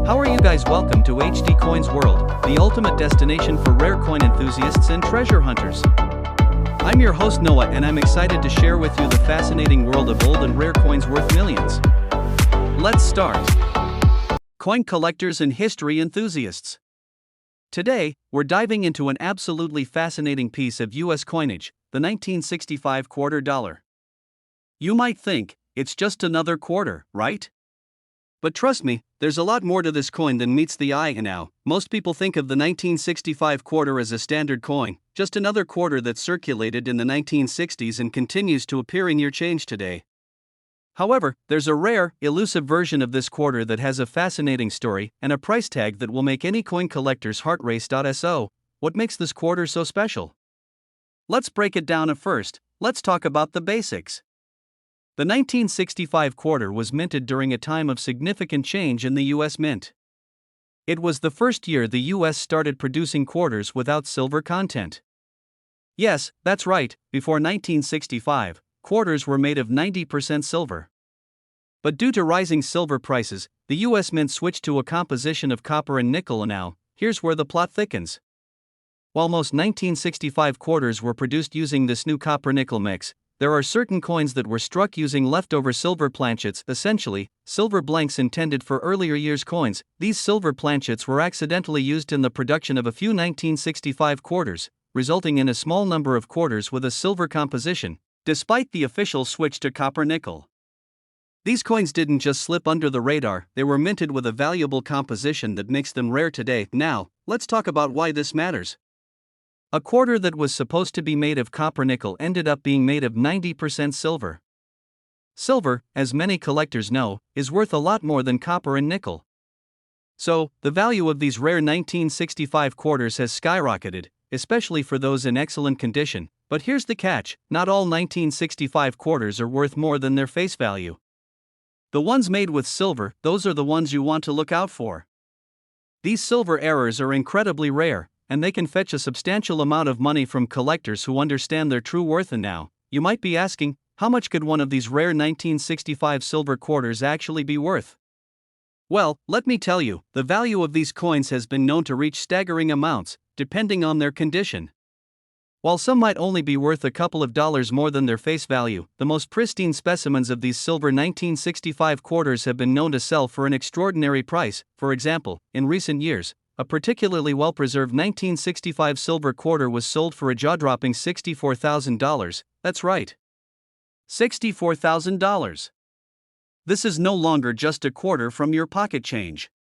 How are you guys? Welcome to HD Coins World, the ultimate destination for rare coin enthusiasts and treasure hunters. I'm your host Noah and I'm excited to share with you the fascinating world of old and rare coins worth millions. Let's start. Coin collectors and history enthusiasts. Today, we're diving into an absolutely fascinating piece of US coinage, the 1965 quarter dollar. You might think, it's just another quarter, right? But trust me, there's a lot more to this coin than meets the eye now. Most people think of the 1965 quarter as a standard coin, just another quarter that circulated in the 1960s and continues to appear in your change today. However, there's a rare, elusive version of this quarter that has a fascinating story and a price tag that will make any coin collector's heart race. So, what makes this quarter so special? Let's break it down at first. Let's talk about the basics. The 1965 quarter was minted during a time of significant change in the US Mint. It was the first year the US started producing quarters without silver content. Yes, that's right, before 1965, quarters were made of 90% silver. But due to rising silver prices, the US Mint switched to a composition of copper and nickel, and now, here's where the plot thickens. While most 1965 quarters were produced using this new copper-nickel mix, there are certain coins that were struck using leftover silver planchets, essentially, silver blanks intended for earlier years' coins. These silver planchets were accidentally used in the production of a few 1965 quarters, resulting in a small number of quarters with a silver composition, despite the official switch to copper-nickel. These coins didn't just slip under the radar, they were minted with a valuable composition that makes them rare today. Now, let's talk about why this matters. A quarter that was supposed to be made of copper-nickel ended up being made of 90% silver. Silver, as many collectors know, is worth a lot more than copper and nickel. So, the value of these rare 1965 quarters has skyrocketed, especially for those in excellent condition. But here's the catch: not all 1965 quarters are worth more than their face value. The ones made with silver, those are the ones you want to look out for. These silver errors are incredibly rare, and they can fetch a substantial amount of money from collectors who understand their true worth. And now, you might be asking, how much could one of these rare 1965 silver quarters actually be worth? Well, let me tell you, the value of these coins has been known to reach staggering amounts, depending on their condition. While some might only be worth a couple of dollars more than their face value, the most pristine specimens of these silver 1965 quarters have been known to sell for an extraordinary price. For example, in recent years, a particularly well-preserved 1965 silver quarter was sold for a jaw-dropping $64,000. That's right. $64,000. This is no longer just a quarter from your pocket change.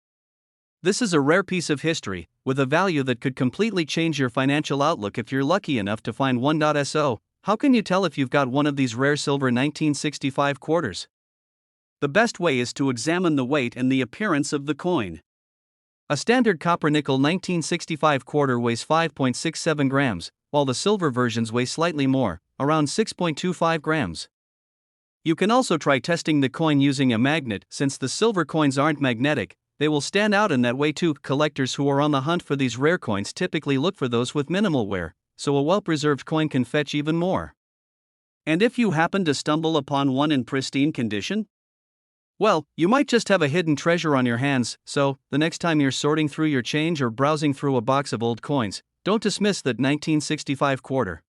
This is a rare piece of history, with a value that could completely change your financial outlook if you're lucky enough to find one. So, how can you tell if you've got one of these rare silver 1965 quarters? The best way is to examine the weight and the appearance of the coin. A standard copper-nickel 1965 quarter weighs 5.67 grams, while the silver versions weigh slightly more, around 6.25 grams. You can also try testing the coin using a magnet. Since the silver coins aren't magnetic, they will stand out in that way too. Collectors who are on the hunt for these rare coins typically look for those with minimal wear, so a well-preserved coin can fetch even more. And if you happen to stumble upon one in pristine condition? Well, you might just have a hidden treasure on your hands. So, the next time you're sorting through your change or browsing through a box of old coins, don't dismiss that 1965 quarter.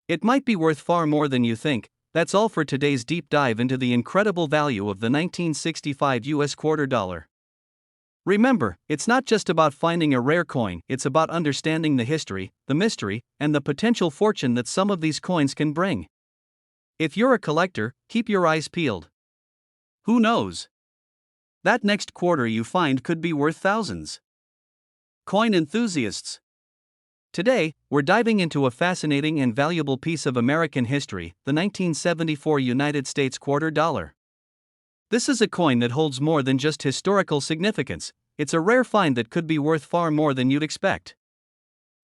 It might be worth far more than you think. That's all for today's deep dive into the incredible value of the 1965 US quarter dollar. Remember, it's not just about finding a rare coin, it's about understanding the history, the mystery, and the potential fortune that some of these coins can bring. If you're a collector, keep your eyes peeled. Who knows? That next quarter you find could be worth thousands. Coin enthusiasts. Today, we're diving into a fascinating and valuable piece of American history, the 1974 United States quarter dollar. This is a coin that holds more than just historical significance. It's a rare find that could be worth far more than you'd expect.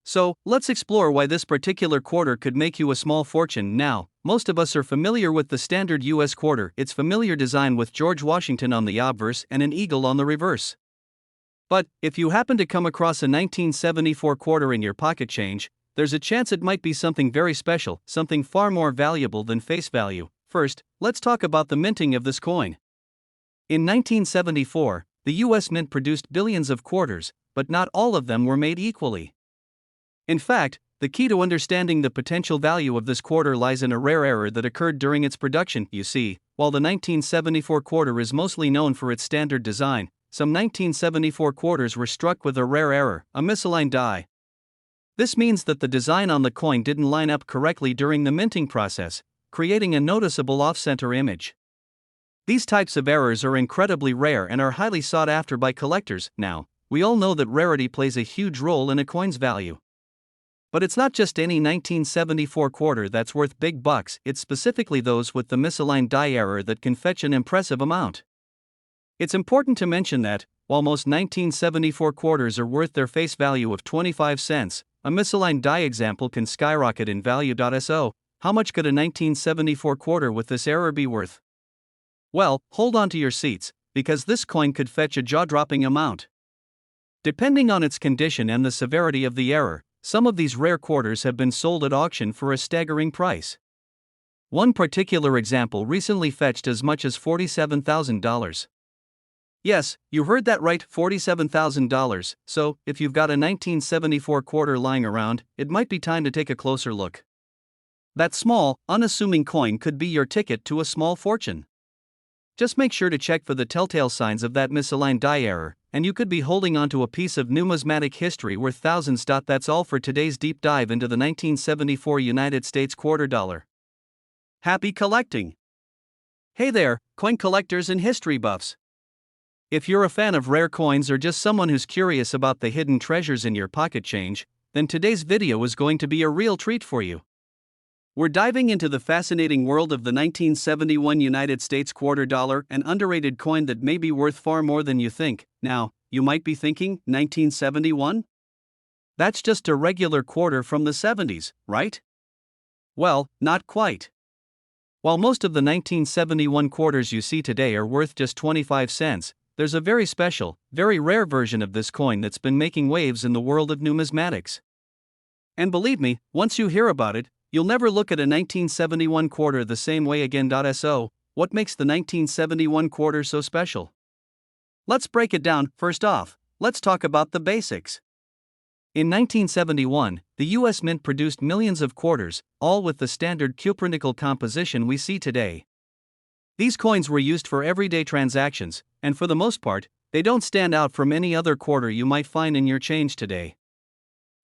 So, let's explore why this particular quarter could make you a small fortune. Now, most of us are familiar with the standard US quarter, its familiar design with George Washington on the obverse and an eagle on the reverse. But, if you happen to come across a 1974 quarter in your pocket change, there's a chance it might be something very special, something far more valuable than face value. First, let's talk about the minting of this coin. In 1974, the US Mint produced billions of quarters, but not all of them were made equally. In fact, the key to understanding the potential value of this quarter lies in a rare error that occurred during its production. You see, while the 1974 quarter is mostly known for its standard design, some 1974 quarters were struck with a rare error, a misaligned die. This means that the design on the coin didn't line up correctly during the minting process, creating a noticeable off-center image. These types of errors are incredibly rare and are highly sought after by collectors. Now, we all know that rarity plays a huge role in a coin's value. But it's not just any 1974 quarter that's worth big bucks, it's specifically those with the misaligned die error that can fetch an impressive amount. It's important to mention that, while most 1974 quarters are worth their face value of 25 cents, a misaligned die example can skyrocket in value. So, how much could a 1974 quarter with this error be worth? Well, hold on to your seats, because this coin could fetch a jaw-dropping amount. Depending on its condition and the severity of the error, some of these rare quarters have been sold at auction for a staggering price. One particular example recently fetched as much as $47,000. Yes, you heard that right, $47,000. So, if you've got a 1974 quarter lying around, it might be time to take a closer look. That small, unassuming coin could be your ticket to a small fortune. Just make sure to check for the telltale signs of that misaligned die error, and you could be holding onto a piece of numismatic history worth thousands. That's all for today's deep dive into the 1974 United States quarter dollar. Happy collecting! Hey there, coin collectors and history buffs! If you're a fan of rare coins or just someone who's curious about the hidden treasures in your pocket change, then today's video is going to be a real treat for you. We're diving into the fascinating world of the 1971 United States quarter dollar, an underrated coin that may be worth far more than you think. Now, you might be thinking, 1971? That's just a regular quarter from the 70s, right? Well, not quite. While most of the 1971 quarters you see today are worth just 25 cents, there's a very special, very rare version of this coin that's been making waves in the world of numismatics. And believe me, once you hear about it, you'll never look at a 1971 quarter the same way again. So, what makes the 1971 quarter so special? Let's break it down. First off, let's talk about the basics. In 1971, the US Mint produced millions of quarters, all with the standard cupronickel composition we see today. These coins were used for everyday transactions, and for the most part, they don't stand out from any other quarter you might find in your change today.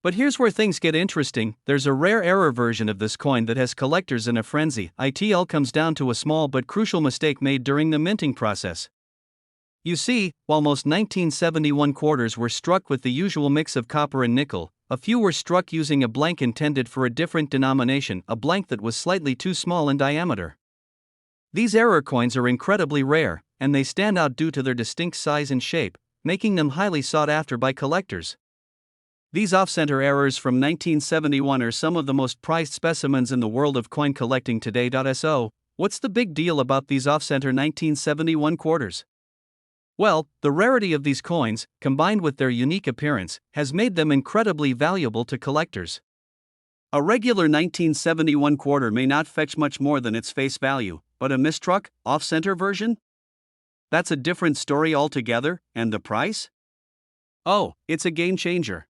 But here's where things get interesting. There's a rare error version of this coin that has collectors in a frenzy. It all comes down to a small but crucial mistake made during the minting process. You see, while most 1971 quarters were struck with the usual mix of copper and nickel, a few were struck using a blank intended for a different denomination, a blank that was slightly too small in diameter. These error coins are incredibly rare, and they stand out due to their distinct size and shape, making them highly sought after by collectors. These off-center errors from 1971 are some of the most prized specimens in the world of coin collecting today. So, what's the big deal about these off-center 1971 quarters? Well, the rarity of these coins, combined with their unique appearance, has made them incredibly valuable to collectors. A regular 1971 quarter may not fetch much more than its face value, but a mistruck, off-center version? That's a different story altogether. And the price? Oh, it's a game changer.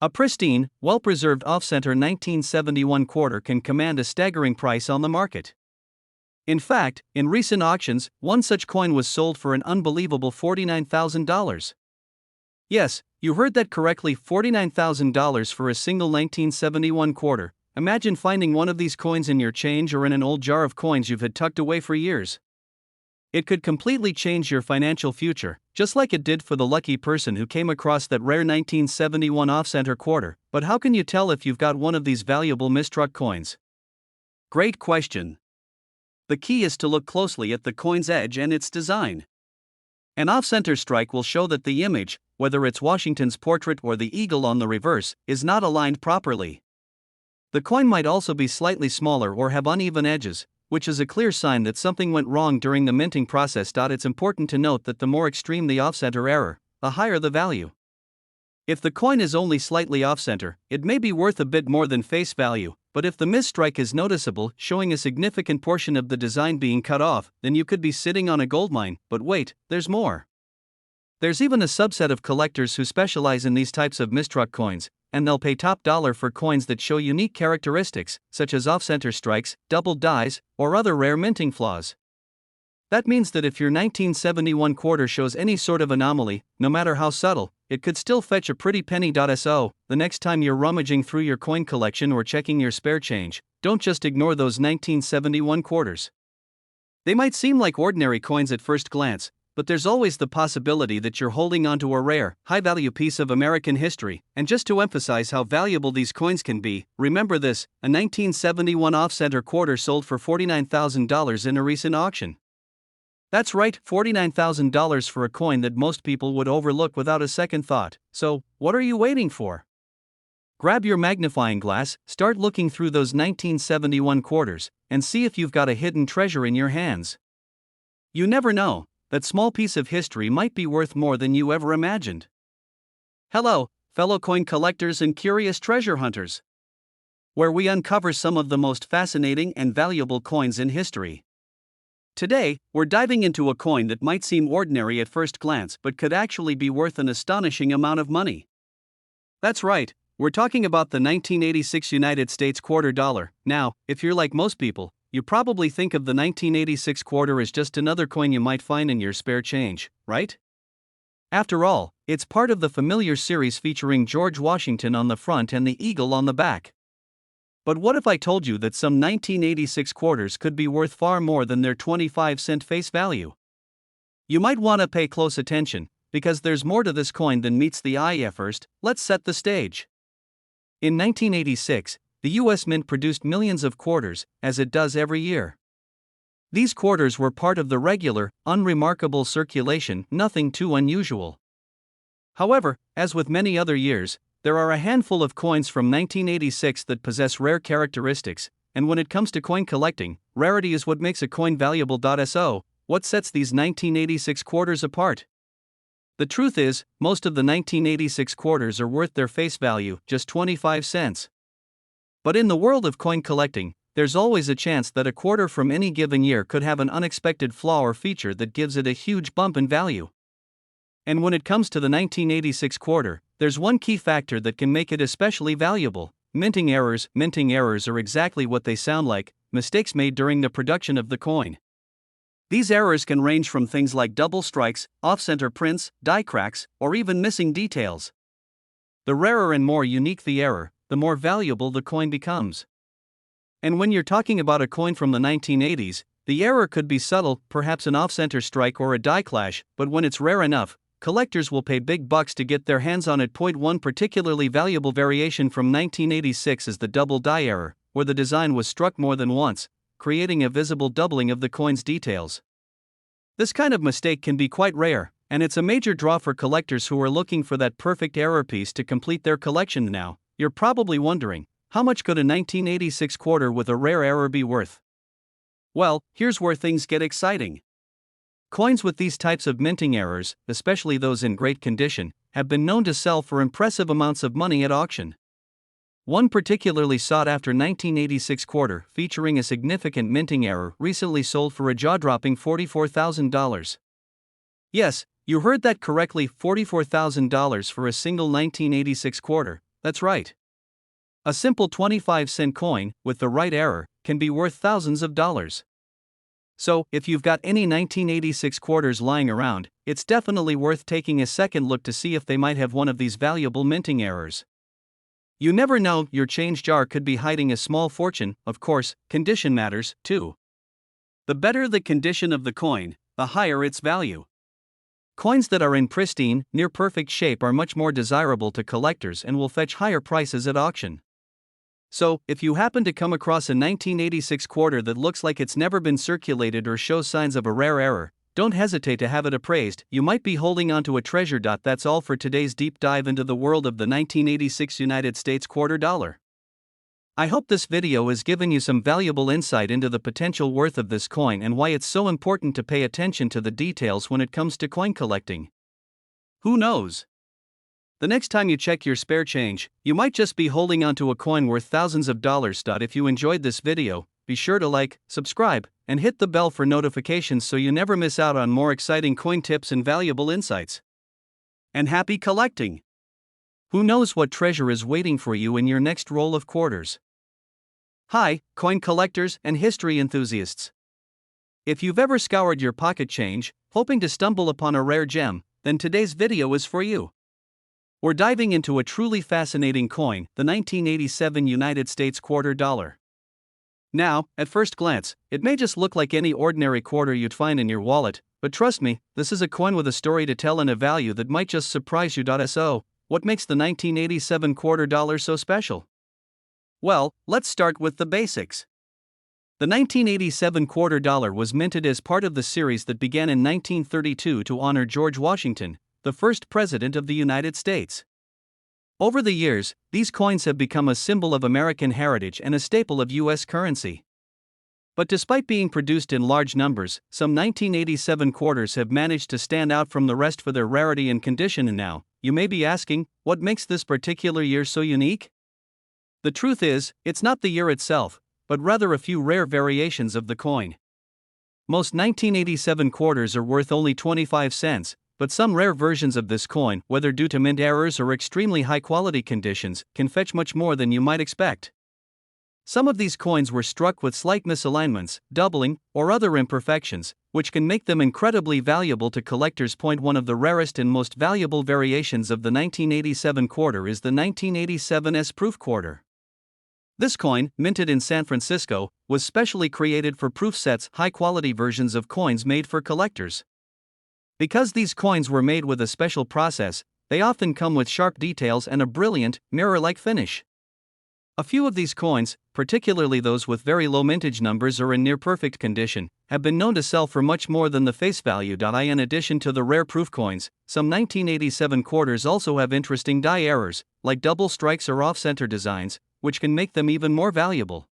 A pristine, well-preserved off-center 1971 quarter can command a staggering price on the market. In fact, in recent auctions, one such coin was sold for an unbelievable $49,000. Yes, you heard that correctly, $49,000 for a single 1971 quarter. Imagine finding one of these coins in your change or in an old jar of coins you've had tucked away for years. It could completely change your financial future, just like it did for the lucky person who came across that rare 1971 off-center quarter. But how can you tell if you've got one of these valuable mistruck coins? Great question. The key is to look closely at the coin's edge and its design. An off-center strike will show that the image, whether it's Washington's portrait or the eagle on the reverse, is not aligned properly. The coin might also be slightly smaller or have uneven edges, which is a clear sign that something went wrong during the minting process. It's important to note that the more extreme the off-center error, the higher the value. If the coin is only slightly off-center, it may be worth a bit more than face value, but if the misstrike is noticeable, showing a significant portion of the design being cut off, then you could be sitting on a goldmine. But wait, there's more. There's even a subset of collectors who specialize in these types of mistruck coins, and they'll pay top dollar for coins that show unique characteristics, such as off-center strikes, double dies, or other rare minting flaws. That means that if your 1971 quarter shows any sort of anomaly, no matter how subtle, it could still fetch a pretty penny. So, the next time you're rummaging through your coin collection or checking your spare change, don't just ignore those 1971 quarters. They might seem like ordinary coins at first glance, but there's always the possibility that you're holding onto a rare, high-value piece of American history. And just to emphasize how valuable these coins can be, remember this: a 1971 off-center quarter sold for $49,000 in a recent auction. That's right, $49,000 for a coin that most people would overlook without a second thought. So, what are you waiting for? Grab your magnifying glass, start looking through those 1971 quarters, and see if you've got a hidden treasure in your hands. You never know, that small piece of history might be worth more than you ever imagined. Hello, fellow coin collectors and curious treasure hunters, where we uncover some of the most fascinating and valuable coins in history. Today, we're diving into a coin that might seem ordinary at first glance but could actually be worth an astonishing amount of money. That's right, we're talking about the 1986 United States quarter dollar. Now, if you're like most people, you probably think of the 1986 quarter as just another coin you might find in your spare change, right? After all, it's part of the familiar series featuring George Washington on the front and the eagle on the back. But what if I told you that some 1986 quarters could be worth far more than their 25-cent face value? You might want to pay close attention, because there's more to this coin than meets the eye. At first, let's set the stage. In 1986, the U.S. Mint produced millions of quarters, as it does every year. These quarters were part of the regular, unremarkable circulation, nothing too unusual. However, as with many other years, there are a handful of coins from 1986 that possess rare characteristics, and when it comes to coin collecting, rarity is what makes a coin valuable. So, what sets these 1986 quarters apart? The truth is, most of the 1986 quarters are worth their face value, just 25 cents. But in the world of coin collecting, there's always a chance that a quarter from any given year could have an unexpected flaw or feature that gives it a huge bump in value. And when it comes to the 1986 quarter, there's one key factor that can make it especially valuable: minting errors. Minting errors are exactly what they sound like: mistakes made during the production of the coin. These errors can range from things like double strikes, off-center prints, die cracks, or even missing details. The rarer and more unique the error, the more valuable the coin becomes. And when you're talking about a coin from the 1980s, the error could be subtle, perhaps an off-center strike or a die clash, but when it's rare enough, collectors will pay big bucks to get their hands on it. One particularly valuable variation from 1986 is the double die error, where the design was struck more than once, creating a visible doubling of the coin's details. This kind of mistake can be quite rare, and it's a major draw for collectors who are looking for that perfect error piece to complete their collection. Now, you're probably wondering, how much could a 1986 quarter with a rare error be worth? Well, here's where things get exciting. Coins with these types of minting errors, especially those in great condition, have been known to sell for impressive amounts of money at auction. One particularly sought-after 1986 quarter, featuring a significant minting error, recently sold for a jaw-dropping $44,000. Yes, you heard that correctly, $44,000 for a single 1986 quarter. That's right. A simple 25-cent coin, with the right error, can be worth thousands of dollars. So, if you've got any 1986 quarters lying around, it's definitely worth taking a second look to see if they might have one of these valuable minting errors. You never know, your change jar could be hiding a small fortune. Of course, condition matters, too. The better the condition of the coin, the higher its value. Coins that are in pristine, near-perfect shape are much more desirable to collectors and will fetch higher prices at auction. So, if you happen to come across a 1986 quarter that looks like it's never been circulated or shows signs of a rare error, don't hesitate to have it appraised. You might be holding onto a treasure. That's all for today's deep dive into the world of the 1986 United States quarter dollar. I hope this video has given you some valuable insight into the potential worth of this coin and why it's so important to pay attention to the details when it comes to coin collecting. Who knows? The next time you check your spare change, you might just be holding onto a coin worth thousands of dollars. If you enjoyed this video, be sure to like, subscribe, and hit the bell for notifications so you never miss out on more exciting coin tips and valuable insights. and happy collecting! Who knows what treasure is waiting for you in your next roll of quarters? Hi, coin collectors and history enthusiasts. If you've ever scoured your pocket change, hoping to stumble upon a rare gem, then today's video is for you. We're diving into a truly fascinating coin, the 1987 United States quarter dollar. Now, at first glance, it may just look like any ordinary quarter you'd find in your wallet, but trust me, this is a coin with a story to tell and a value that might just surprise you. So, what makes the 1987 quarter dollar so special? Well, let's start with the basics. The 1987 quarter dollar was minted as part of the series that began in 1932 to honor George Washington, the first president of the United States. Over the years, these coins have become a symbol of American heritage and a staple of U.S. currency. But despite being produced in large numbers, some 1987 quarters have managed to stand out from the rest for their rarity and condition. And now, you may be asking, what makes this particular year so unique? The truth is, it's not the year itself, but rather a few rare variations of the coin. Most 1987 quarters are worth only 25 cents, but some rare versions of this coin, whether due to mint errors or extremely high-quality conditions, can fetch much more than you might expect. Some of these coins were struck with slight misalignments, doubling, or other imperfections, which can make them incredibly valuable to collectors. One of the rarest and most valuable variations of the 1987 quarter is the 1987 S-proof quarter. This coin, minted in San Francisco, was specially created for proof sets, high-quality versions of coins made for collectors. Because these coins were made with a special process, they often come with sharp details and a brilliant, mirror-like finish. A few of these coins, particularly those with very low mintage numbers or in near-perfect condition, have been known to sell for much more than the face value. In addition to the rare proof coins, some 1987 quarters also have interesting die errors, like double strikes or off-center designs, which can make them even more valuable.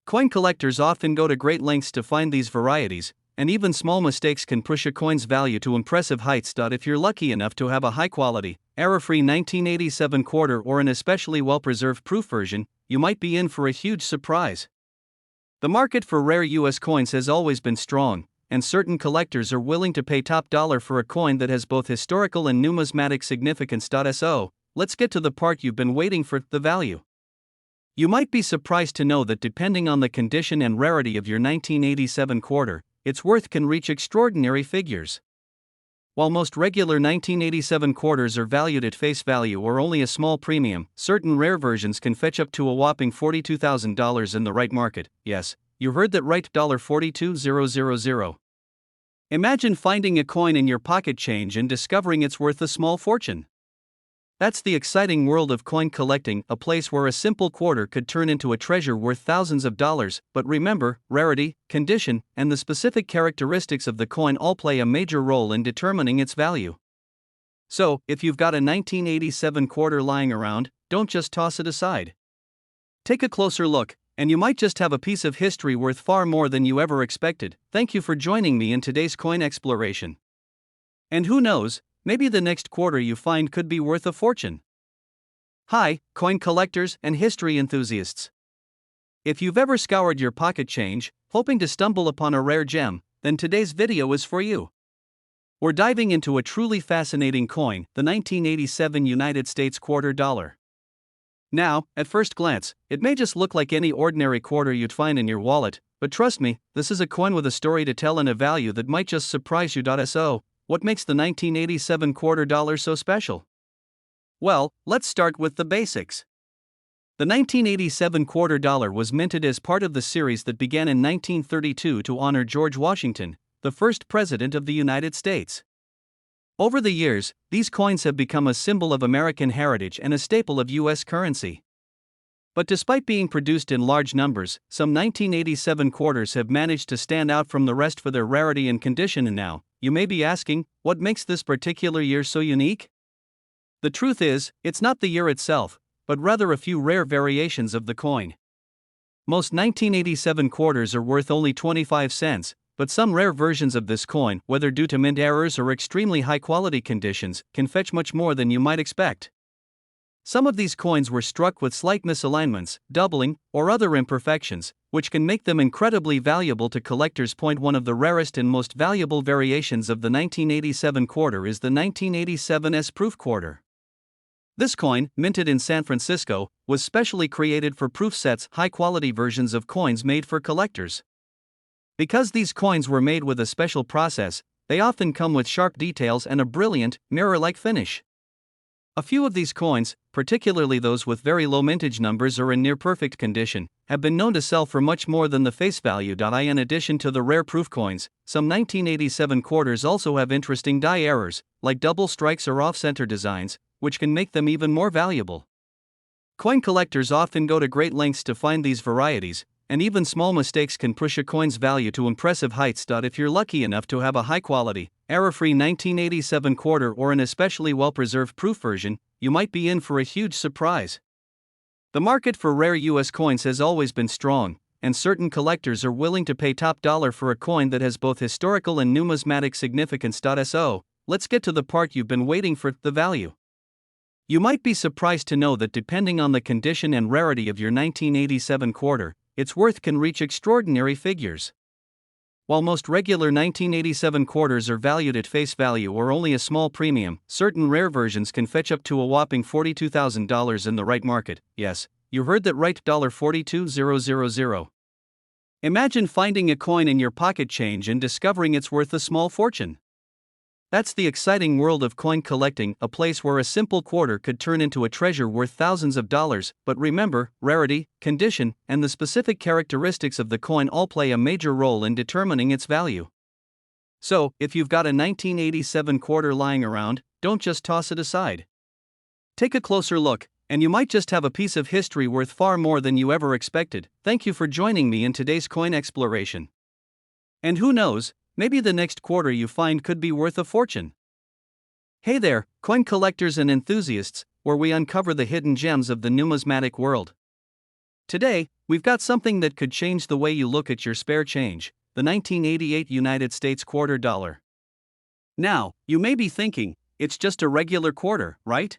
Coin collectors often go to great lengths to find these varieties, and even small mistakes can push a coin's value to impressive heights. If you're lucky enough to have a high-quality, error-free 1987 quarter or an especially well-preserved proof version, you might be in for a huge surprise. The market for rare U.S. coins has always been strong, and certain collectors are willing to pay top dollar for a coin that has both historical and numismatic significance. So, let's get to the part you've been waiting for, the value. You might be surprised to know that depending on the condition and rarity of your 1987 quarter, its worth can reach extraordinary figures. While most regular 1987 quarters are valued at face value or only a small premium, certain rare versions can fetch up to a whopping $42,000 in the right market. Yes, you heard that right, $42,000. Imagine finding a coin in your pocket change and discovering it's worth a small fortune. That's the exciting world of coin collecting, a place where a simple quarter could turn into a treasure worth thousands of dollars. But remember, rarity, condition, and the specific characteristics of the coin all play a major role in determining its value. So, if you've got a 1987 quarter lying around, don't just toss it aside. Take a closer look, and you might just have a piece of history worth far more than you ever expected. Thank you for joining me in today's coin exploration. And who knows, maybe the next quarter you find could be worth a fortune. Hi, coin collectors and history enthusiasts. If you've ever scoured your pocket change, hoping to stumble upon a rare gem, then today's video is for you. We're diving into a truly fascinating coin, the 1987 United States quarter dollar. Now, at first glance, it may just look like any ordinary quarter you'd find in your wallet, but trust me, this is a coin with a story to tell and a value that might just surprise you. So, what makes the 1987 quarter dollar so special? Well, let's start with the basics. The 1987 quarter dollar was minted as part of the series that began in 1932 to honor George Washington, the first president of the United States. Over the years, these coins have become a symbol of American heritage and a staple of U.S. currency. But despite being produced in large numbers, some 1987 quarters have managed to stand out from the rest for their rarity and condition. And now, you may be asking, what makes this particular year so unique? The truth is, it's not the year itself, but rather a few rare variations of the coin. Most 1987 quarters are worth only 25 cents, but some rare versions of this coin, whether due to mint errors or extremely high-quality conditions, can fetch much more than you might expect. Some of these coins were struck with slight misalignments, doubling, or other imperfections, which can make them incredibly valuable to collectors. One of the rarest and most valuable variations of the 1987 quarter is the 1987 S-proof quarter. This coin, minted in San Francisco, was specially created for proof sets, high-quality versions of coins made for collectors. Because these coins were made with a special process, they often come with sharp details and a brilliant, mirror-like finish. A few of these coins, particularly those with very low mintage numbers or in near-perfect condition, have been known to sell for much more than the face value. In addition to the rare proof coins, some 1987 quarters also have interesting die errors, like double strikes or off-center designs, which can make them even more valuable. Coin collectors often go to great lengths to find these varieties, and even small mistakes can push a coin's value to impressive heights. If you're lucky enough to have a high-quality, error-free 1987 quarter or an especially well-preserved proof version, you might be in for a huge surprise. The market for rare US coins has always been strong, and certain collectors are willing to pay top dollar for a coin that has both historical and numismatic significance. So, let's get to the part you've been waiting for, the value. You might be surprised to know that depending on the condition and rarity of your 1987 quarter, its worth can reach extraordinary figures. While most regular 1987 quarters are valued at face value or only a small premium, certain rare versions can fetch up to a whopping $42,000 in the right market. Yes, you heard that right, $42,000. Imagine finding a coin in your pocket change and discovering it's worth a small fortune. That's the exciting world of coin collecting, a place where a simple quarter could turn into a treasure worth thousands of dollars. But remember, rarity, condition, and the specific characteristics of the coin all play a major role in determining its value. So, if you've got a 1987 quarter lying around, don't just toss it aside. Take a closer look, and you might just have a piece of history worth far more than you ever expected. Thank you for joining me in today's coin exploration. And who knows, maybe the next quarter you find could be worth a fortune. Hey there, coin collectors and enthusiasts, where we uncover the hidden gems of the numismatic world. Today, we've got something that could change the way you look at your spare change, the 1988 United States quarter dollar. Now, you may be thinking, it's just a regular quarter, right?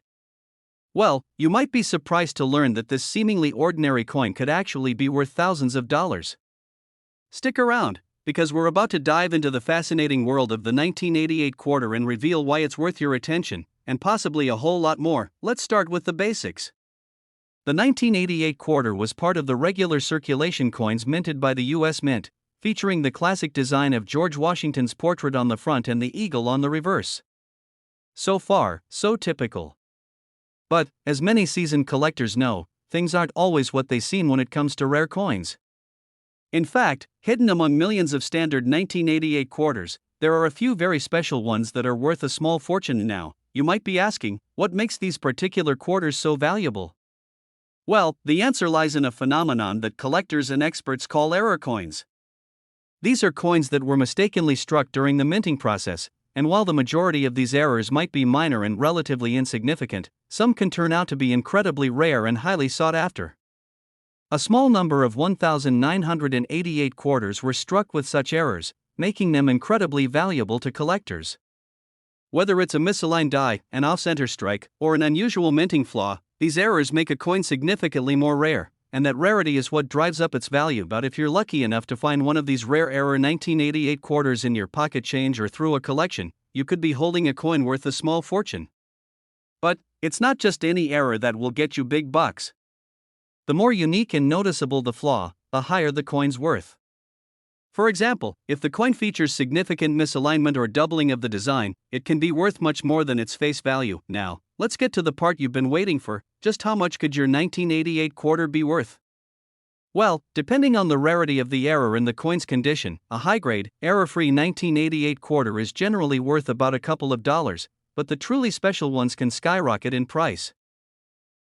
Well, you might be surprised to learn that this seemingly ordinary coin could actually be worth thousands of dollars. Stick around, because we're about to dive into the fascinating world of the 1988 quarter and reveal why it's worth your attention, and possibly a whole lot more. Let's start with the basics. The 1988 quarter was part of the regular circulation coins minted by the U.S. Mint, featuring the classic design of George Washington's portrait on the front and the eagle on the reverse. So far, so typical. But, as many seasoned collectors know, things aren't always what they seem when it comes to rare coins. In fact, hidden among millions of standard 1988 quarters, there are a few very special ones that are worth a small fortune. Now, you might be asking, what makes these particular quarters so valuable? Well, the answer lies in a phenomenon that collectors and experts call error coins. These are coins that were mistakenly struck during the minting process, and while the majority of these errors might be minor and relatively insignificant, some can turn out to be incredibly rare and highly sought after. A small number of 1,988 quarters were struck with such errors, making them incredibly valuable to collectors. Whether it's a misaligned die, an off-center strike, or an unusual minting flaw, these errors make a coin significantly more rare, and that rarity is what drives up its value. But if you're lucky enough to find one of these rare error 1988 quarters in your pocket change or through a collection, you could be holding a coin worth a small fortune. But it's not just any error that will get you big bucks. The more unique and noticeable the flaw, the higher the coin's worth. For example, if the coin features significant misalignment or doubling of the design, it can be worth much more than its face value. Now, let's get to the part you've been waiting for. Just how much could your 1988 quarter be worth? Well, depending on the rarity of the error and the coin's condition, a high-grade, error-free 1988 quarter is generally worth about a couple of dollars, but the truly special ones can skyrocket in price.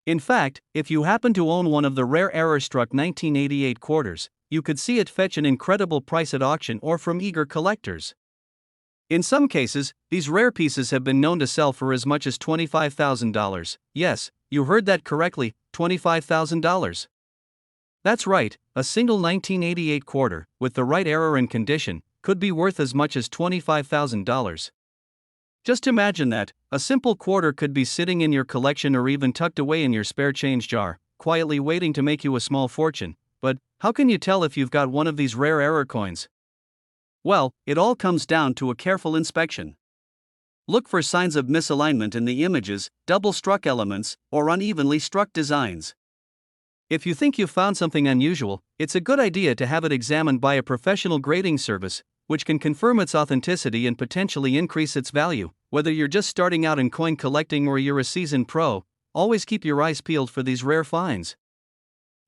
In fact, if you happen to own one of the rare error-struck 1988 quarters, you could see it fetch an incredible price at auction or from eager collectors. In some cases, these rare pieces have been known to sell for as much as $25,000. Yes, you heard that correctly, $25,000. That's right, a single 1988 quarter, with the right error and condition, could be worth as much as $25,000. Just imagine that, a simple quarter could be sitting in your collection or even tucked away in your spare change jar, quietly waiting to make you a small fortune. But how can you tell if you've got one of these rare error coins? Well, it all comes down to a careful inspection. Look for signs of misalignment in the images, double-struck elements, or unevenly struck designs. If you think you've found something unusual, it's a good idea to have it examined by a professional grading service, which can confirm its authenticity and potentially increase its value. Whether you're just starting out in coin collecting or you're a seasoned pro, always keep your eyes peeled for these rare finds.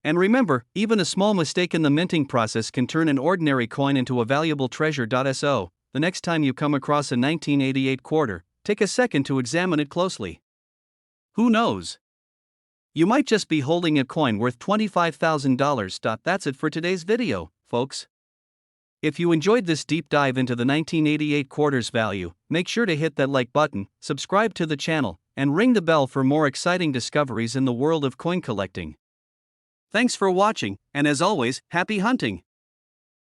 And remember, even a small mistake in the minting process can turn an ordinary coin into a valuable treasure. So, the next time you come across a 1988 quarter, take a second to examine it closely. Who knows? You might just be holding a coin worth $25,000. That's it for today's video, folks. If you enjoyed this deep dive into the 1988 quarter's value, make sure to hit that like button, subscribe to the channel, and ring the bell for more exciting discoveries in the world of coin collecting. Thanks for watching, and as always, happy hunting!